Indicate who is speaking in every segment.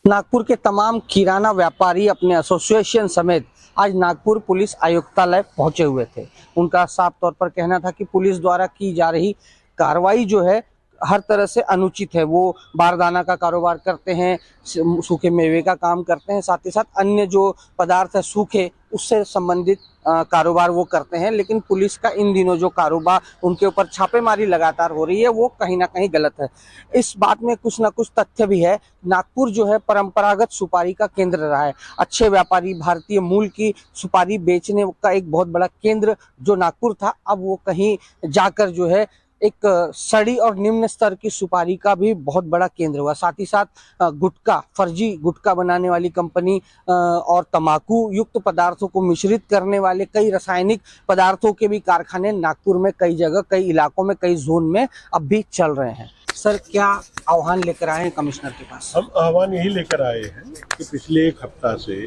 Speaker 1: नागपुर के तमाम किराना व्यापारी अपने एसोसिएशन समेत आज नागपुर पुलिस आयुक्तालय पहुंचे हुए थे। उनका साफ तौर पर कहना था कि पुलिस द्वारा की जा रही कार्रवाई जो है हर तरह से अनुचित है। वो बारदाना का कारोबार करते हैं, सूखे मेवे का काम करते हैं, साथ ही साथ अन्य जो पदार्थ है सूखे उससे संबंधित कारोबार वो करते हैं। लेकिन पुलिस का इन दिनों जो कारोबार उनके ऊपर छापेमारी लगातार हो रही है वो कहीं ना कहीं गलत है। इस बात में कुछ ना कुछ तथ्य भी है। नागपुर जो है परंपरागत सुपारी का केंद्र रहा है। अच्छे व्यापारी भारतीय मूल की सुपारी बेचने का एक बहुत बड़ा केंद्र जो नागपुर था, अब वो कहीं जाकर जो है एक सड़ी और निम्न स्तर की सुपारी का भी बहुत बड़ा केंद्र हुआ। साथ ही साथ गुटखा, फर्जी गुटखा बनाने वाली कंपनी और तंबाकू युक्त पदार्थों को मिश्रित करने वाले कई रासायनिक पदार्थों के भी कारखाने नागपुर में कई जगह, कई इलाकों में, कई जोन में अब भी चल रहे हैं। सर, क्या आह्वान लेकर आए हैं कमिश्नर के पास?
Speaker 2: हम आह्वान यही लेकर आए हैं कि पिछले एक हफ्ता से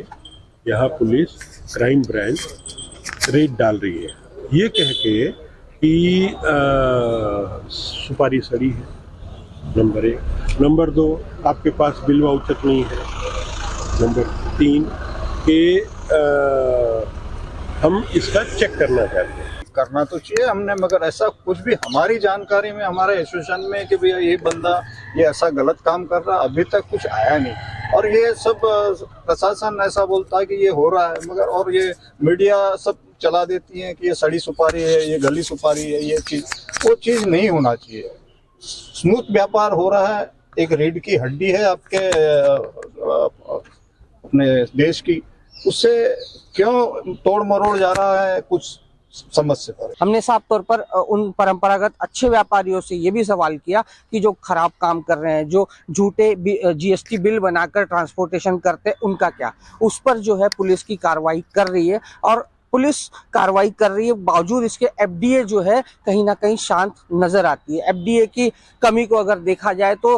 Speaker 2: यहाँ पुलिस क्राइम ब्रांच रेड डाल रही है, ये कह के कि सुपारी सड़ी है, नंबर 1। नंबर 2, आपके पास बिल वाउचर नहीं है। नंबर 3 कि हम इसका चेक करना चाहते हैं।
Speaker 3: करना तो चाहिए हमने, मगर ऐसा कुछ भी हमारी जानकारी में, हमारे एसोसिएशन में कि भैया ये बंदा ये ऐसा गलत काम कर रहा, अभी तक कुछ आया नहीं। और ये सब प्रशासन ऐसा बोलता है कि ये हो रहा है, मगर और ये मीडिया सब चला देती है कि ये सड़ी सुपारी है, ये गली सुपारी है, ये चीज वो चीज नहीं होना चाहिए। स्मूथ व्यापार हो रहा है, एक रीढ़ की हड्डी है आपके अपने देश की, उससे क्यों तोड़ मरोड़ जा रहा है, कुछ समझ से पर।
Speaker 1: हमने साफ तौर पर उन परंपरागत अच्छे व्यापारियों से ये भी सवाल किया कि जो खराब काम कर रहे हैं, जो झूठे जीएसटी बिल बनाकर ट्रांसपोर्टेशन करते हैं, उनका क्या? उस पर जो है पुलिस की कार्रवाई कर रही है और पुलिस कार्रवाई कर रही है, बावजूद इसके एफडीए जो है कहीं ना कहीं शांत नजर आती है। एफडीए की कमी को अगर देखा जाए तो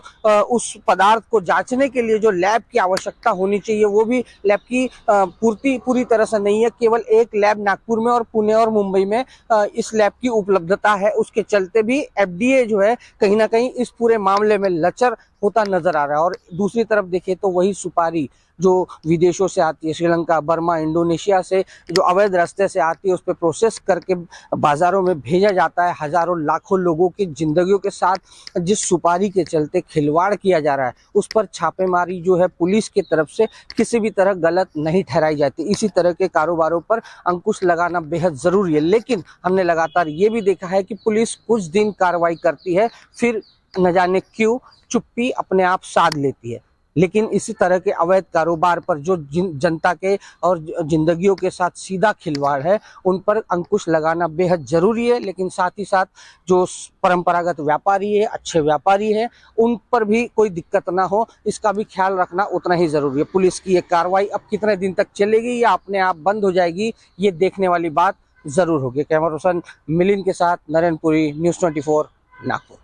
Speaker 1: उस पदार्थ को जांचने के लिए जो लैब की आवश्यकता होनी चाहिए वो भी लैब की पूर्ति पूरी तरह से नहीं है। केवल एक लैब नागपुर में और पुणे और मुंबई में इस लैब की उपलब्धता है। उसके चलते भी एफडीए जो है कहीं ना कहीं इस पूरे मामले में लचर होता नजर आ रहा है। और दूसरी तरफ देखें तो वही सुपारी जो विदेशों से आती है, श्रीलंका, बर्मा, इंडोनेशिया से जो अवैध रास्ते से आती है, उस पर प्रोसेस करके बाजारों में भेजा जाता है। हजारों लाखों लोगों की जिंदगियों के साथ जिस सुपारी के चलते खिलवाड़ किया जा रहा है, उस पर छापेमारी जो है पुलिस की तरफ से किसी भी तरह गलत नहीं ठहराई जाती। इसी तरह के कारोबारों पर अंकुश लगाना बेहद जरूरी है। लेकिन हमने लगातार ये भी देखा है कि पुलिस कुछ दिन कार्रवाई करती है, फिर न जाने क्यों चुप्पी अपने आप साध लेती है। लेकिन इसी तरह के अवैध कारोबार पर जो जनता के और जिंदगियों के साथ सीधा खिलवाड़ है, उन पर अंकुश लगाना बेहद जरूरी है। लेकिन साथ ही साथ जो परंपरागत व्यापारी है, अच्छे व्यापारी है, उन पर भी कोई दिक्कत ना हो, इसका भी ख्याल रखना उतना ही जरूरी है। पुलिस की ये कार्रवाई अब कितने दिन तक चलेगी या अपने आप बंद हो जाएगी, ये देखने वाली बात जरूर होगी। कैमरा पर्सन मिलिंद के साथ नरेंद्रपुरी, न्यूज़ 24, नागपुर।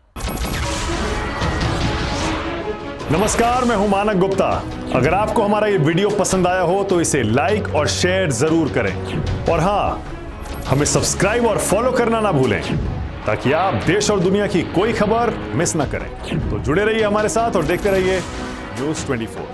Speaker 4: नमस्कार, मैं हूं मानक गुप्ता। अगर आपको हमारा ये वीडियो पसंद आया हो तो इसे लाइक और शेयर जरूर करें। और हां, हमें सब्सक्राइब और फॉलो करना ना भूलें ताकि आप देश और दुनिया की कोई खबर मिस ना करें। तो जुड़े रहिए हमारे साथ और देखते रहिए न्यूज़ 24।